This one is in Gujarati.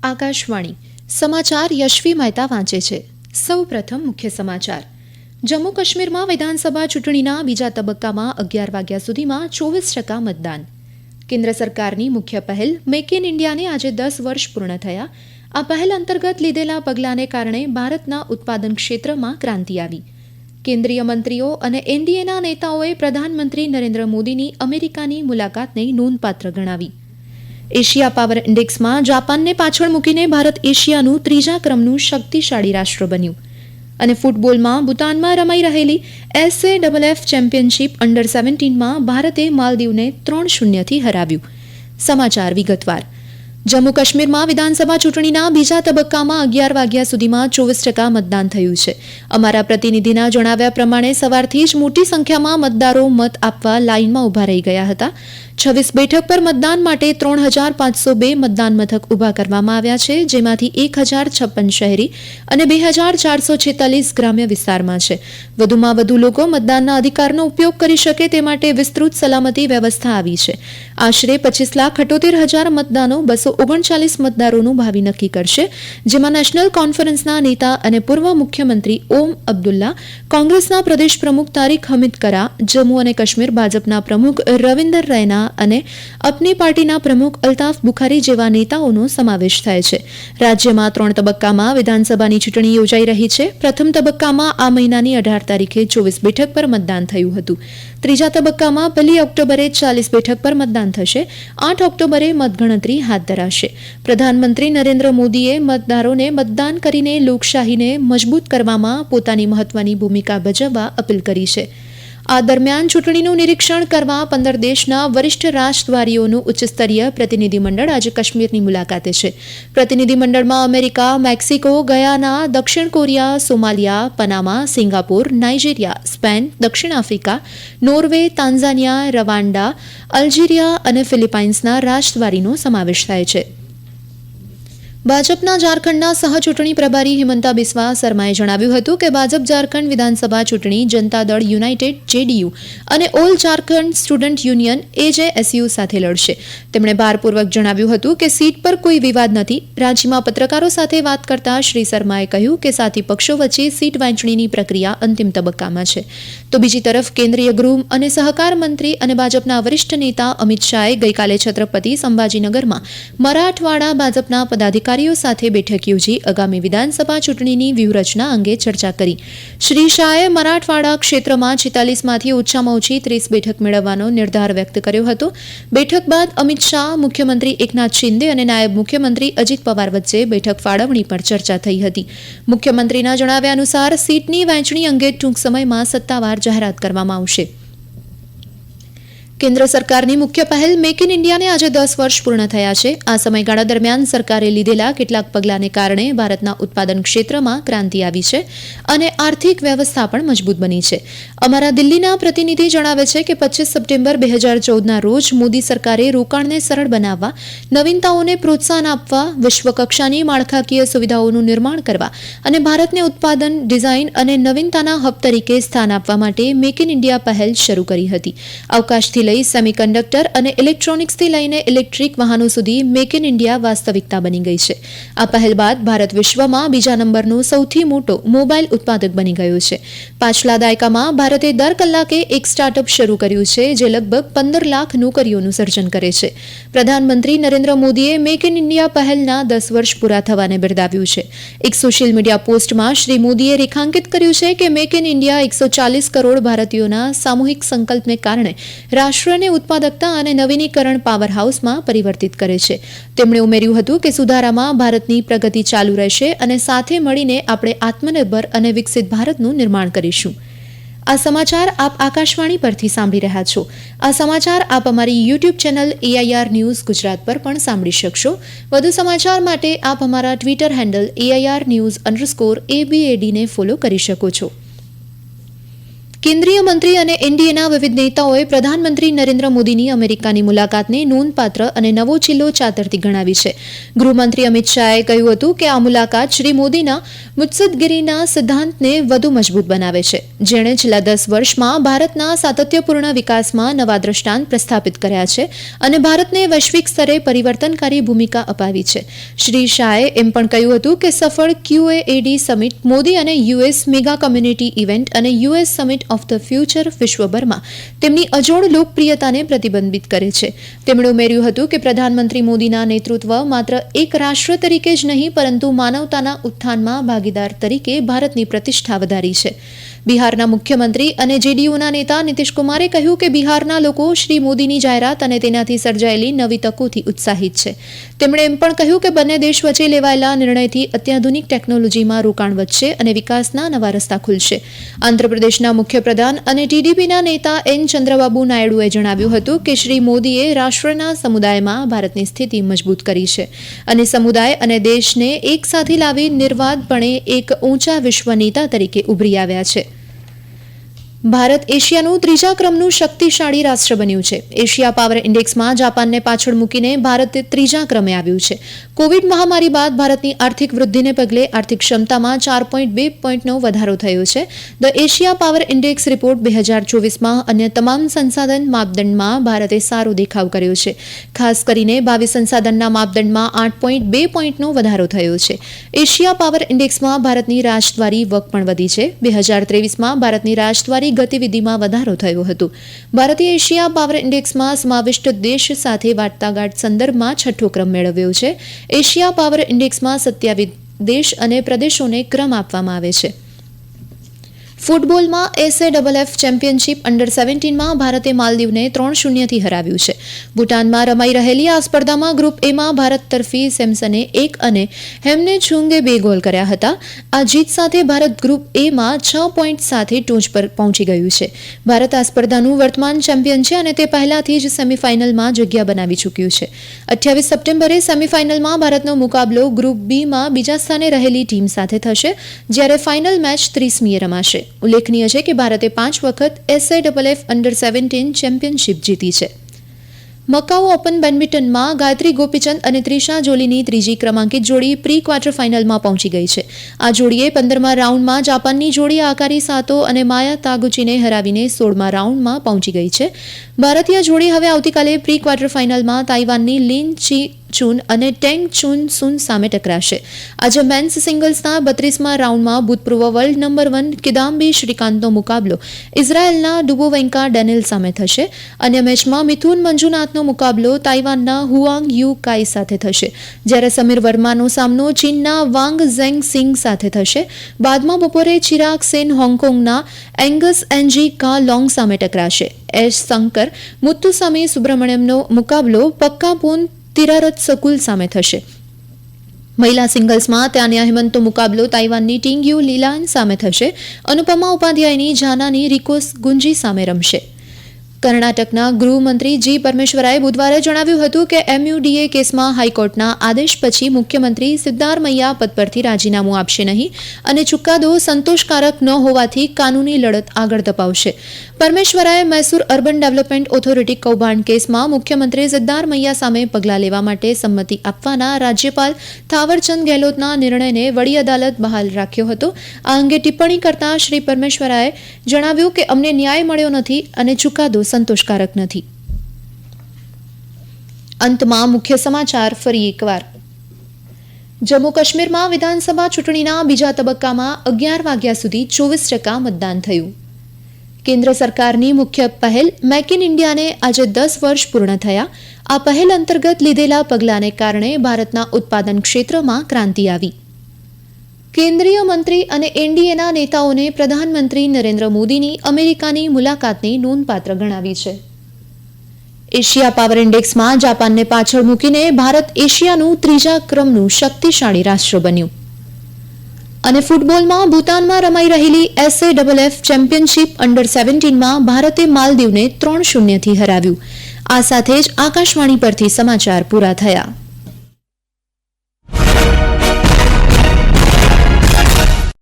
આકાશવાણી સમાચાર યશવી મહેતા વાંચે છે. સૌપ્રથમ મુખ્ય સમાચાર. જમ્મુ કાશ્મીરમાં વિધાનસભા ચૂંટણીના બીજા તબક્કામાં 11 વાગ્યા સુધીમાં 24% મતદાન. કેન્દ્ર સરકારની મુખ્ય પહેલ મેક ઇન ઇન્ડિયાને આજે 10 વર્ષ પૂર્ણ થયા. આ પહેલ અંતર્ગત લીધેલા પગલાંને કારણે ભારતના ઉત્પાદન ક્ષેત્રમાં ક્રાંતિ આવી. કેન્દ્રીય મંત્રીઓ અને એનડીએના નેતાઓએ પ્રધાનમંત્રી નરેન્દ્ર મોદીની અમેરિકાની મુલાકાતને નોંધપાત્ર ગણાવી. એશિયા પાવર ઇન્ડેક્સમાં જાપાનને પાછળ મૂકીને ભારત એશિયાનું 3જા ક્રમનું શક્તિશાળી રાષ્ટ્ર બન્યું. અને ફૂટબોલમાં ભૂતાનમાં રમાઈ રહેલી SAFF ચેમ્પિયનશિપ અંડર 17માં ભારતે માલદીવને 3-0થી હરાવ્યું. સમાચાર વિગતવાર. જમ્મુ કાશ્મીરમાં વિધાનસભા ચૂંટણીના બીજા તબક્કામાં 11 વાગ્યા સુધીમાં 24% મતદાન થયું છે. અમારા પ્રતિનિધિના જણાવ્યા પ્રમાણે સવારથી જ મોટી સંખ્યામાં મતદારો મત આપવા લાઇનમાં ઊભા રહી ગયા હતા. 26 બેઠક પર મતદાન માટે 3502 મતદાન મથક ઊભા કરવામાં આવ્યા છે, જેમાંથી 1056 શહેરી અને 2446 ગ્રામ્ય વિસ્તારમાં છે. વધુમાં વધુ લોકો મતદાનના અધિકારનો ઉપયોગ કરી શકે તે માટે વિસ્તૃત સલામતી વ્યવસ્થા આવી છે. આશરે 25,78,000 મતદાનો 239 મતદારોનું ભાવિ નક્કી કરશે, જેમાં નેશનલ કોન્ફરન્સના નેતા અને પૂર્વ મુખ્યમંત્રી ઓમ અબ્દુલ્લા, કોંગ્રેસના પ્રદેશ પ્રમુખ તારીક હમીદ કરા, જમ્મુ અને કાશ્મીર ભાજપના પ્રમુખ રવિન્દર રૈના અને અપની પાર્ટીના પ્રમુખ અલ્તાફ બુખારી જેવા નેતાઓનો સમાવેશ થાય છે. રાજ્યમાં 3 તબક્કામાં વિધાનસભાની ચૂંટણી યોજાઈ રહી છે. પ્રથમ તબક્કામાં આ મહિનાની 18 તારીખે 24 બેઠક પર મતદાન થયું હતું. ત્રીજા તબક્કામાં 1 ઓક્ટોબરે 40 બેઠક પર મતદાન થશે. 8 ઓક્ટોબરે મતગણતરી હાથ ધરાશે. પ્રધાનમંત્રી નરેન્દ્ર મોદીએ મતદારોને મતદાન કરીને લોકશાહીને મજબૂત કરવામાં પોતાની મહત્વની ભૂમિકા ભજવવા અપીલ કરી છે. આ દરમિયાન ચૂંટણીનું નિરીક્ષણ કરવા 15 દેશના વરિષ્ઠ રાજદ્વારીઓનું ઉચ્ચસ્તરીય પ્રતિનિધિમંડળ આજે કાશ્મીરની મુલાકાતે છે. પ્રતિનિધિમંડળમાં અમેરિકા, મેક્સિકો, ગયાના, દક્ષિણ Korea, Somalia, Panama, Singapore, Nigeria, Spain, દક્ષિણ Africa, Norway, Tanzania, Rwanda, Algeria અને ફિલિપાઇન્સના રાજદ્વારીનો સમાવેશ થાય છે. ભાજપના ઝારખંડના સહચૂંટણી પ્રભારી હિમંતા બિસ્વા શર્માએ જણાવ્યું હતું કે ભાજપ ઝારખંડ વિધાનસભા ચૂંટણી જનતા દળ યુનાઇટેડ JDU અને all Jharkhand student union AJSU સાથે લડશે. તેમણે ભારપૂર્વક જણાવ્યું હતું કે સીટ પર કોઈ વિવાદ નથી. રાંચીમાં પત્રકારો સાથે વાત કરતા શ્રી શર્માએ કહ્યું કે સાથી પક્ષો વચ્ચે સીટ વહેંચણીની પ્રક્રિયા અંતિમ તબક્કામાં છે. તો બીજી તરફ કેન્દ્રીય ગૃહ અને સહકાર મંત્રી અને ભાજપના વરિષ્ઠ નેતા અમિત શાહે ગઈકાલે છત્રપતિ સંભાજીનગરમાં મરાઠવાડા ભાજપના પદાધિકારીઓ સાથે બેઠક યોજી આગામી વિધાનસભા ચૂંટણીની વ્યૂહરચના અંગે ચર્ચા કરી. શ્રી શાહે મરાઠવાડા ક્ષેત્રમાં 46માંથી ઓછામાં ઓછી 30 બેઠક મેળવવાનો નિર્ધાર વ્યક્ત કર્યો હતો. બેઠક બાદ અમિત શાહ, મુખ્યમંત્રી એકનાથ શિંદે અને નાયબ મુખ્યમંત્રી અજીત પવાર વચ્ચે બેઠક ફાળવણી પર ચર્ચા થઈ હતી. મુખ્યમંત્રીના જણાવ્યા અનુસાર સીટની વહેંચણી અંગે ટૂંક સમયમાં સત્તાવાર જાહેરાત કરવામાં આવશે. કેન્દ્ર સરકારની મુખ્ય પહેલ મેક ઇન ઇન્ડિયાને આજે 10 વર્ષ પૂર્ણ થયા છે. આ સમયગાળા દરમિયાન સરકારે લીધેલા કેટલાક પગલાંને કારણે ભારતના ઉત્પાદન ક્ષેત્રમાં ક્રાંતિ આવી છે અને આર્થિક વ્યવસ્થા પણ મજબૂત બની છે. અમારા દિલ્હીના પ્રતિનિધિ જણાવે છે કે 25 સપ્ટેમ્બર 2014ના રોજ મોદી સરકારે રોકાણને સરળ બનાવવા, નવીનતાઓને પ્રોત્સાહન આપવા, વિશ્વકક્ષાની માળખાકીય સુવિધાઓનું નિર્માણ કરવા અને ભારતને ઉત્પાદન, ડિઝાઇન અને નવીનતાના હબ તરીકે સ્થાન આપવા માટે મેક ઇન ઇન્ડિયા પહેલ શરૂ કરી હતી. અવકાશથી લઈ સેમિકન્ડક્ટર અને ઇલેક્ટ્રોનિક્સથી લઈને ઇલેક્ટ્રિક વાહનો સુધી મેક ઇન ઇન્ડિયા વાસ્તવિકતા બની ગઈ છે. આ પહેલ બાદ ભારત વિશ્વમાં બીજા નંબરનો સૌથી મોટો મોબાઈલ ઉત્પાદક બની ગયો છે. પાછલા દાયકામાં ભારતે દર કલાકે એક સ્ટાર્ટઅપ શરૂ કર્યું છે, જે લગભગ 15 લાખ નોકરીઓનું સર્જન કરે છે. પ્રધાનમંત્રી નરેન્દ્ર મોદીએ મેક ઇન ઇન્ડિયા પહેલના 10 વર્ષ પૂરા થવાને બિરદાવ્યું છે. એક સોશિયલ મીડિયા પોસ્ટમાં શ્રી મોદીએ રેખાંકિત કર્યું છે કે મેક ઇન ઇન્ડિયા 140 કરોડ ભારતીયોના સામૂહિક સંકલ્પને કારણે રાષ્ટ્રને ઉત્પાદકતા અને નવીનીકરણ પાવર હાઉસમાં પરિવર્તિત કરે છે. તેમણે ઉમેર્યું હતું કે સુધારામાં ભારતની પ્રગતિ ચાલુ રહેશે અને સાથે મળીને આપણે આત્મનિર્ભર અને વિકસિત ભારતનું નિર્માણ કરીશું. આ સમાચાર આપ આકાશવાણી પરથી સાંભળી રહ્યા છો. આ સમાચાર આપ અમારી YouTube channel AIR news Gujarat પર પણ સાંભળી શકશો. વધુ સમાચાર માટે આપ અમારા ટ્વિટર હેન્ડલ AIR News_ABAD ને ફોલો કરી શકો છો. કેન્દ્રીય મંત્રી અને એનડીએના વિવિધ નેતાઓએ પ્રધાનમંત્રી નરેન્દ્ર મોદીની અમેરિકાની મુલાકાતને નોંધપાત્ર અને નવો ચિલ્લો ચાતરતી ગણાવી છે. ગૃહમંત્રી અમિત શાહે કહ્યું હતું કે આ મુલાકાત શ્રી મોદીના મુત્સદ્દેગીરીના સિદ્ધાંતને વધુ મજબૂત બનાવે છે, જેણે છેલ્લા 10 વર્ષમાં ભારતના સાતત્યપૂર્ણ વિકાસમાં નવા દ્રષ્ટાંત પ્રસ્થાપિત કર્યા છે અને ભારતને વૈશ્વિક સ્તરે પરિવર્તનકારી ભૂમિકા અપાવી છે. શ્રી શાહે એમ પણ કહ્યું હતું કે સફળ QAAD સમિટ, મોદી અને યુએસ મેગા કમ્યુનિટી ઇવેન્ટ અને US summit of the future વિશ્વભરમાં તેમની અજોડ લોકપ્રિયતાને પ્રતિબિંબિત કરે છે. તેમણે ઉમેર્યું હતું કે પ્રધાનમંત્રી મોદીના નેતૃત્વ માત્ર એક રાષ્ટ્ર તરીકે જ નહીં પરંતુ માનવતાના ઉત્થાનમાં ભાગીદાર તરીકે ભારતની પ્રતિષ્ઠા વધારી છે. બિહારના મુખ્યમંત્રી અને જેડીયુના નેતા નીતિશ કુમારે કહ્યું કે બિહારના લોકો શ્રી મોદીની જાહેરાત અને તેનાથી સર્જાયેલી નવી તકોથી ઉત્સાહિત છે. તેમણે એમ પણ કહ્યું કે બંને દેશ વચ્ચે લેવાયેલા નિર્ણયથી અત્યાધુનિક ટેકનોલોજીમાં રોકાણ વધશે અને વિકાસના નવા રસ્તા ખુલશે. આંધ્રપ્રદેશના મુખ્યપ્રધાન અને ટીડીપીના નેતા એન ચંદ્રબાબુ નાયડુએ જણાવ્યું હતું કે શ્રી મોદીએ રાષ્ટ્રના સમુદાયમાં ભારતની સ્થિતિ મજબૂત કરી છે અને સમુદાય અને દેશને એક સાથે લાવી નિર્વાધપણે એક ઊંચા વિશ્વ નેતા તરીકે ઉભરી આવ્યા છે. ભારત એશિયાનું ત્રીજા ક્રમનું શક્તિશાળી રાષ્ટ્ર બન્યું છે. એશિયા પાવર ઇન્ડેક્સમાં જાપાનને પાછળ મૂકીને ભારત ત્રીજા ક્રમે આવ્યું છે. કોવિડ મહામારી બાદ ભારતની આર્થિક વૃદ્ધિને પગલે આર્થિક ક્ષમતામાં 4.2 પોઈન્ટનો વધારો થયો છે. The Asia power index report 2024માં અન્ય તમામ સંસાધન માપદંડમાં ભારતે સારો દેખાવ કર્યો છે. ખાસ કરીને ભાવિ સંસાધનના માપદંડમાં 8.2 પોઈન્ટનો વધારો થયો છે. એશિયા પાવર ઇન્ડેક્સમાં ભારતની રાજદ્વારી વક પણ વધી છે. 2023માં ભારતની રાજદ્વારી ગતિવિધિમાં વધારો થયો હતો. ભારતે એશિયા પાવર ઇન્ડેક્સમાં સમાવિષ્ટ દેશ સાથે વાટાઘાટ સંદર્ભમાં 6થો ક્રમ મેળવ્યો છે. એશિયા પાવર ઇન્ડેક્સમાં 27 દેશ અને પ્રદેશોને ક્રમ આપવામાં આવે છે. ફૂટબોલમાં SAFF ચેમ્પિયનશિપ અંડર 17માં ભારતે માલદીવને 3-0થી હરાવ્યું છે. ભૂટાનમાં રમાઈ રહેલી આ સ્પર્ધામાં ગ્રુપ એમાં ભારત તરફી સેમસને 1 અને હેમને છુંગે 2 ગોલ કર્યા હતા. આ જીત સાથે ભારત ગ્રુપ એમાં 6 પોઈન્ટ સાથે ટોચ પર પહોંચી ગયું છે. ભારત આ સ્પર્ધાનું વર્તમાન ચેમ્પિયન છે અને તે પહેલાથી જ સેમીફાઇનલમાં જગ્યા બનાવી ચૂક્યું છે. 28 સપ્ટેમ્બરે સેમીફાઇનલમાં ભારતનો મુકાબલો ગ્રુપ બીમાં બીજા સ્થાને રહેલી ટીમ સાથે થશે, જ્યારે ફાઇનલ મેચ 30મીએ રમાશે. ઉલ્લેખનીય છે કે ભારતે 5 વખત SAFF અંડર 17 ચેમ્પિયનશિપ જીતી છે. મકાઉ ઓપન બેડમિન્ટનમાં ગાયત્રી ગોપીચંદ અને ત્રિશા જોલીની ત્રીજી ક્રમાંકિત જોડી પ્રી ક્વાર્ટર ફાઇનલમાં પહોંચી ગઈ છે. આ જોડીએ 15મા રાઉન્ડમાં જાપાનની જોડી આકારી સાતો અને માયા તાગુચીને હરાવીને 16મા રાઉન્ડમાં પહોંચી ગઈ છે. ભારતીય જોડી હવે આવતીકાલે પ્રી ક્વાર્ટર ફાઇનલમાં તાઇવાનની લિન ચી ચૂન અને ટેંગ ચૂન સુન સામે ટકરાશે. આજે મેન્સ સિંગલ્સના 32મા રાઉન્ડમાં ભૂતપૂર્વ વર્લ્ડ નંબર 1 કિદામ્બી શ્રીકાંતનો મુકાબલો ઇઝરાયેલના ડુબોવેન્કા ડેનિલ સામે થશે. અન્ય મેચમાં મિથુન મંજુનાથનો મુકાબલો તાઇવાનના હુઆંગ યુ કાઈ સાથે થશે, જ્યારે સમીર વર્માનો સામનો ચીનના વાંગ ઝેંગ સિંગ સાથે થશે. બાદમાં બપોરે ચિરાગ સેન હોંગકોંગના એંગસ એનજી કા લોંગ સામે ટકરાશે. એશ શંકર મુત્તુસામી સુબ્રમણ્યમનો મુકાબલો પક્કાપોન તિરારત સકુલ સામે થશે. મહિલા સિંગલ્સમાં તાન્યા હેમંતનો મુકાબલો તાઇવાનની ટિંગયુ લીલાન સામે થશે. અનુપમા ઉપાધ્યાયની જાનાની રિકોસ ગુંજી સામે રમશે. કર્ણાટકના ગૃહમંત્રી જી પરમેશ્વરાએ બુધવારે જણાવ્યું હતું કે MUDA કેસમાં હાઈકોર્ટના આદેશ પછી મુખ્યમંત્રી સિદ્ધારમૈયા પદ પરથી રાજીનામું આપશે નહીં અને ચુકાદો સંતોષકારક ન હોવાથી કાનૂની લડત આગળ ધપાવશે. પરમેશ્વરાએ મૈસૂર અર્બન ડેવલપમેન્ટ ઓથોરિટી કૌભાંડ કેસમાં મુખ્યમંત્રી સિદ્ધારમૈયા સામે પગલાં લેવા માટે સંમતિ આપવાના રાજ્યપાલ થાવરચંદ ગેહલોતના નિર્ણયને વડી અદાલત બહાલ રાખ્યો હતો. આ અંગે ટિપ્પણી કરતા શ્રી પરમેશ્વરાએ જણાવ્યું કે અમને ન્યાય મળ્યો નથી અને ચુકાદો સંતોષકારક નથી. અંતમાં મુખ્ય સમાચાર ફરી એકવાર. જમ્મુ કાશ્મીરમાં વિધાનસભા ચૂંટણીના બીજા તબક્કામાં 11 વાગ્યા સુધી 24% મતદાન થયું. કેન્દ્ર સરકારની મુખ્ય પહેલ મેક ઇન ઇન્ડિયાને આજે 10 વર્ષ પૂર્ણ થયા. આ પહેલ અંતર્ગત લીધેલા પગલાંને કારણે ભારતના ઉત્પાદન ક્ષેત્રમાં ક્રાંતિ આવી. કેન્દ્રીય મંત્રી અને એનડીએના નેતાઓને પ્રધાનમંત્રી નરેન્દ્ર મોદીની અમેરિકાની મુલાકાતને નોંધપાત્ર ગણાવી છે. એશિયા પાવર ઇન્ડેક્સમાં જાપાનને પાછળ મૂકીને ભારત એશિયાનું ત્રીજા ક્રમનું શક્તિશાળી રાષ્ટ્ર બન્યું. અને ફૂટબોલમાં ભૂતાનમાં રમાઈ રહેલી SAFF ચેમ્પિયનશિપ અંડર 17માં ભારતે માલદીવને 3-0થી હરાવ્યું. આ સાથે જ આકાશવાણી પરથી સમાચાર પૂરા થયા.